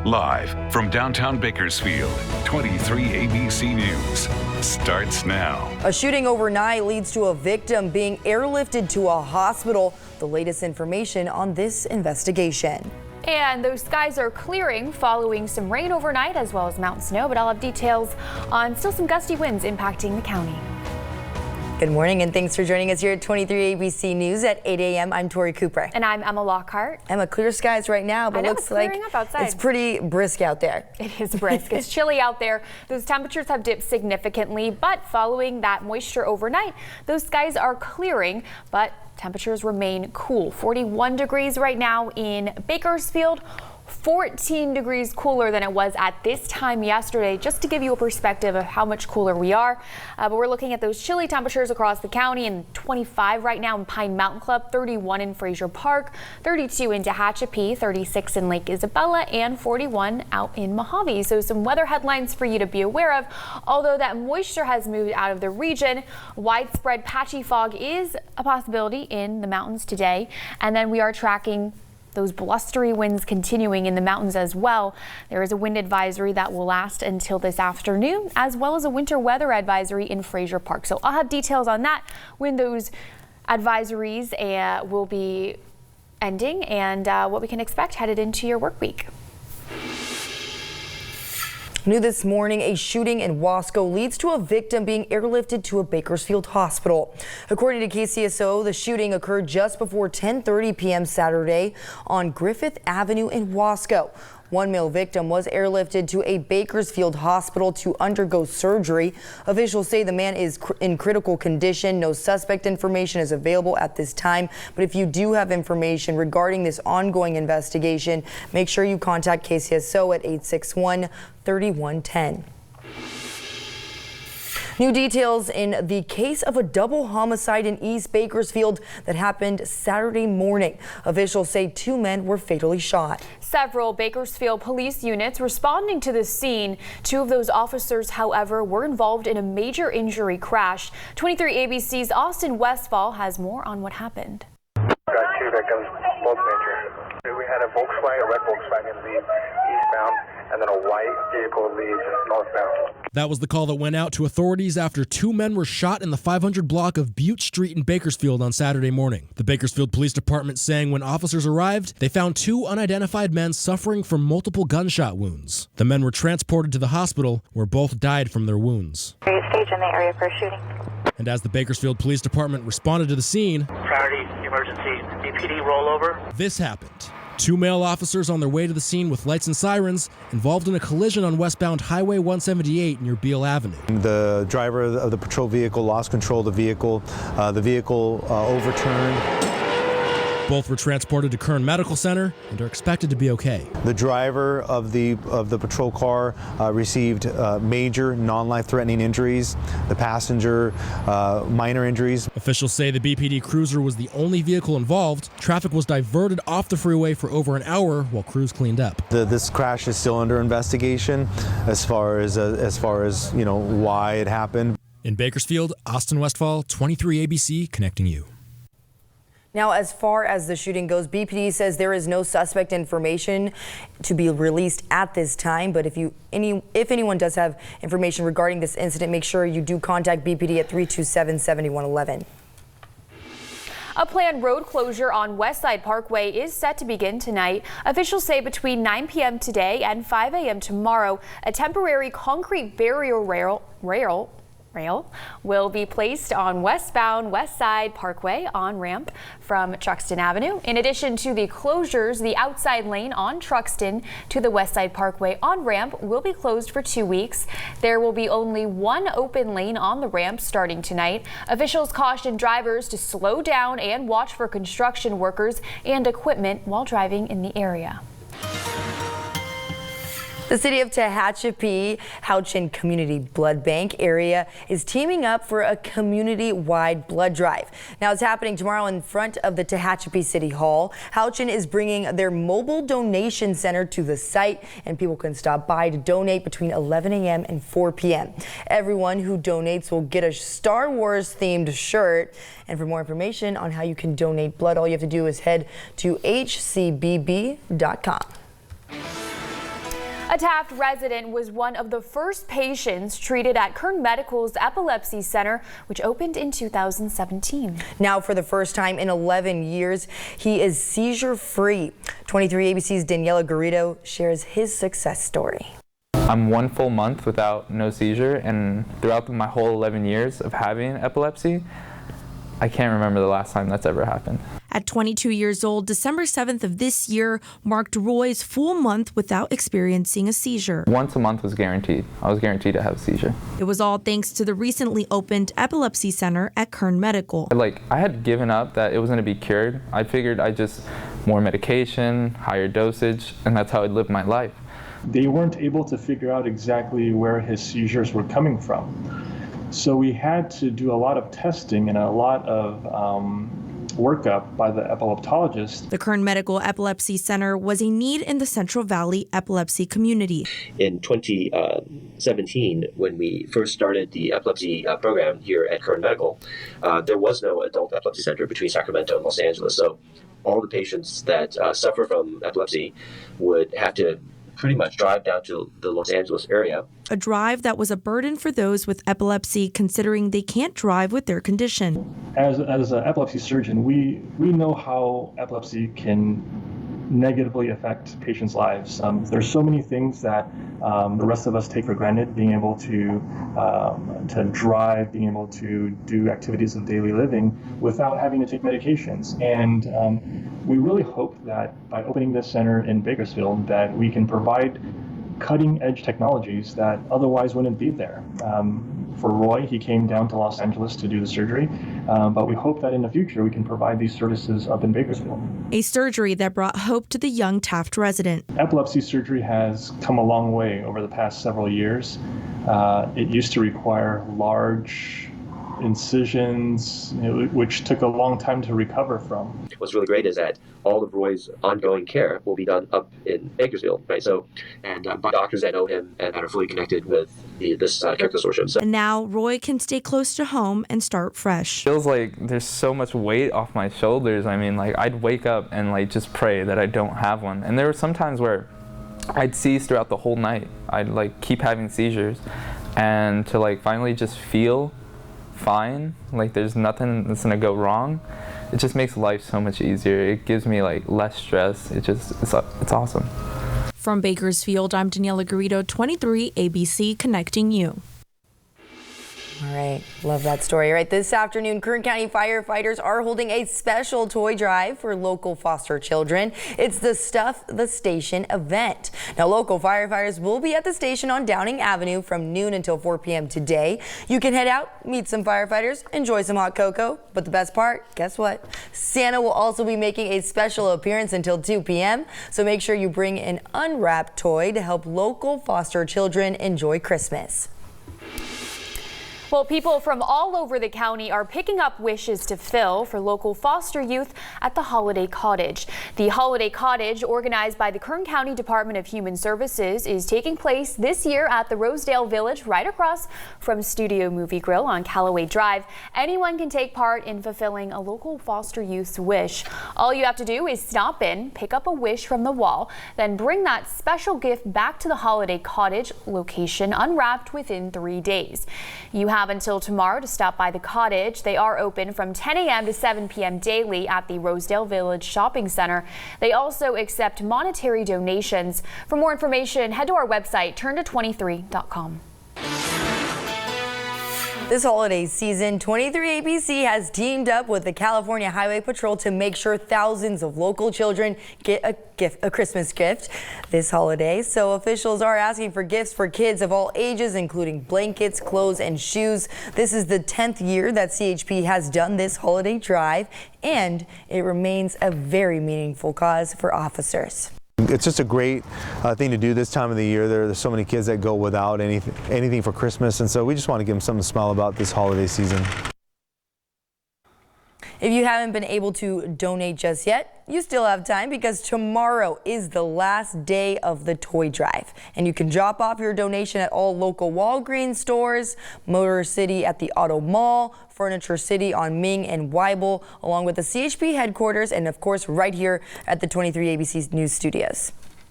Live from downtown Bakersfield, 23 ABC News starts now. A shooting overnight leads to a victim being airlifted to a hospital. The latest information on this investigation. And those skies are clearing following some rain overnight as well as mountain snow, but I'll have details on still some gusty winds impacting the county. Good morning and thanks for joining us here at 23 ABC News at 8 a.m. I'm Tori Cooper. And I'm Emma Lockhart. Emma, clear skies right now, but looks like it's pretty brisk out there. It is brisk. It's chilly out there. Those temperatures have dipped significantly, but following that moisture overnight, those skies are clearing, but temperatures remain cool. 41 degrees right now in Bakersfield. 14 degrees cooler than it was at this time yesterday, just to give you a perspective of how much cooler we are. But we're looking at those chilly temperatures across the county, and 25 right now in Pine Mountain Club, 31 in Fraser Park, 32 in Tehachapi, 36 in Lake Isabella, and 41 out in Mojave. So some weather headlines for you to be aware of. Although that moisture has moved out of the region, widespread patchy fog is a possibility in the mountains today. And then we are tracking those blustery winds continuing in the mountains as well. There is a wind advisory that will last until this afternoon, as well as a winter weather advisory in Fraser Park. So I'll have details on that when those advisories will be ending and what we can expect headed into your work week. New this morning, a shooting in Wasco leads to a victim being airlifted to a Bakersfield hospital. According to KCSO, the shooting occurred just before 10:30 p.m. Saturday on Griffith Avenue in Wasco. One male victim was airlifted to a Bakersfield hospital to undergo surgery. Officials say the man is in critical condition. No suspect information is available at this time. But if you do have information regarding this ongoing investigation, make sure you contact KCSO at 861-3110. New details in the case of a double homicide in East Bakersfield that happened Saturday morning. Officials say 2 men were fatally shot. Several Bakersfield police units responding to the scene. 2 of those officers, however, were involved in a major injury crash. 23 ABC's Austin Westfall has more on what happened. Got 2 victims, both major. We had a red Volkswagen leave eastbound, and then a white vehicle leaves northbound. That was the call that went out to authorities after 2 men were shot in the 500 block of Butte Street in Bakersfield on Saturday morning. The Bakersfield Police Department saying when officers arrived, they found 2 unidentified men suffering from multiple gunshot wounds. The men were transported to the hospital, where both died from their wounds. Stage in the area for a shooting. And as the Bakersfield Police Department responded to the scene, priority emergency BPD rollover. This happened. 2 male officers on their way to the scene with lights and sirens involved in a collision on westbound Highway 178 near Beale Avenue. The driver of the patrol vehicle lost control of the vehicle. The vehicle overturned. Both were transported to Kern Medical Center and are expected to be okay. The driver of the patrol car received major non-life-threatening injuries. The passenger, minor injuries. Officials say the BPD cruiser was the only vehicle involved. Traffic was diverted off the freeway for over an hour while crews cleaned up. This crash is still under investigation as far as why it happened. In Bakersfield, Austin Westfall, 23 ABC, connecting you. Now, as far as the shooting goes, BPD says there is no suspect information to be released at this time. But if anyone does have information regarding this incident, make sure you do contact BPD at 327-7111. A planned road closure on Westside Parkway is set to begin tonight. Officials say between 9 p.m. today and 5 a.m. tomorrow, a temporary concrete barrier rail will be placed on westbound Westside Parkway on-ramp from Truxton Avenue. In addition to the closures, the outside lane on Truxton to the Westside Parkway on-ramp will be closed for 2 weeks. There will be only 1 open lane on the ramp starting tonight. Officials caution drivers to slow down and watch for construction workers and equipment while driving in the area. The city of Tehachapi Houchin Community Blood Bank area is teaming up for a community-wide blood drive. Now it's happening tomorrow in front of the Tehachapi City Hall. Houchin is bringing their mobile donation center to the site, and people can stop by to donate between 11 a.m. and 4 p.m. Everyone who donates will get a Star Wars themed shirt. And for more information on how you can donate blood, all you have to do is head to hcbb.com. A Taft resident was one of the first patients treated at Kern Medical's Epilepsy Center, which opened in 2017. Now, for the first time in 11 years, he is seizure-free. 23 ABC's Daniela Garrido shares his success story. I'm 1 full month without no seizure, and throughout my whole 11 years of having epilepsy, I can't remember the last time that's ever happened. At 22 years old, December 7th of this year marked Roy's full month without experiencing a seizure. Once a month was guaranteed. I was guaranteed to have a seizure. It was all thanks to the recently opened Epilepsy Center at Kern Medical. I had given up that it was going to be cured. I figured more medication, higher dosage, and that's how I'd live my life. They weren't able to figure out exactly where his seizures were coming from. So we had to do a lot of testing and a lot of workup by the epileptologist. The Kern Medical Epilepsy Center was a need in the Central Valley epilepsy community. In 2017, when we first started the epilepsy program here at Kern Medical, there was no adult epilepsy center between Sacramento and Los Angeles. So all the patients that suffer from epilepsy would have to pretty much drive down to the Los Angeles area. A drive that was a burden for those with epilepsy, considering they can't drive with their condition. As an epilepsy surgeon, we know how epilepsy can negatively affect patients' lives. There's so many things that the rest of us take for granted, being able to drive, being able to do activities of daily living without having to take medications. And we really hope that by opening this center in Bakersfield that we can provide cutting-edge technologies that otherwise wouldn't be there. For Roy, he came down to Los Angeles to do the surgery, but we hope that in the future we can provide these services up in Bakersfield. A surgery that brought hope to the young Taft resident. Epilepsy surgery has come a long way over the past several years. It used to require large incisions, which took a long time to recover from. What's really great is that all of Roy's ongoing care will be done up in Bakersfield, right? So, and by doctors that know him and that are fully connected with this care consortium. So. And now Roy can stay close to home and start fresh. Feels like there's so much weight off my shoulders. I mean, I'd wake up and just pray that I don't have one. And there were some times where I'd seize throughout the whole night. I'd keep having seizures, and to finally just feel fine, there's nothing that's gonna go wrong, it just makes life so much easier. It gives me less stress. It's awesome. From Bakersfield, I'm Daniela Garrido, 23 ABC, connecting you. All right, love that story. All right, this afternoon, Kern County firefighters are holding a special toy drive for local foster children. It's the Stuff the Station event. Now, local firefighters will be at the station on Downing Avenue from noon until 4 p.m. today. You can head out, meet some firefighters, enjoy some hot cocoa. But the best part, guess what? Santa will also be making a special appearance until 2 p.m. So make sure you bring an unwrapped toy to help local foster children enjoy Christmas. Well, people from all over the county are picking up wishes to fill for local foster youth at the Holiday Cottage. The Holiday Cottage, organized by the Kern County Department of Human Services, is taking place this year at the Rosedale Village, right across from Studio Movie Grill on Callaway Drive. Anyone can take part in fulfilling a local foster youth's wish. All you have to do is stop in, pick up a wish from the wall, then bring that special gift back to the Holiday Cottage location unwrapped within 3 days. You have until tomorrow to stop by the cottage. They are open from 10 a.m. to 7 p.m. daily at the Rosedale Village Shopping Center. They also accept monetary donations. For more information, head to our website, turnto23.com. This holiday season, 23 ABC has teamed up with the California Highway Patrol to make sure thousands of local children get a Christmas gift this holiday. So officials are asking for gifts for kids of all ages, including blankets, clothes, and shoes. This is the 10th year that CHP has done this holiday drive, and it remains a very meaningful cause for officers. It's just a great thing to do this time of the year. There's so many kids that go without anything for Christmas, and so we just want to give them something to smile about this holiday season. If you haven't been able to donate just yet, you still have time, because tomorrow is the last day of the toy drive. And you can drop off your donation at all local Walgreens stores, Motor City at the Auto Mall, Furniture City on Ming and Weibel, along with the CHP headquarters, and of course right here at the 23 ABC News Studios.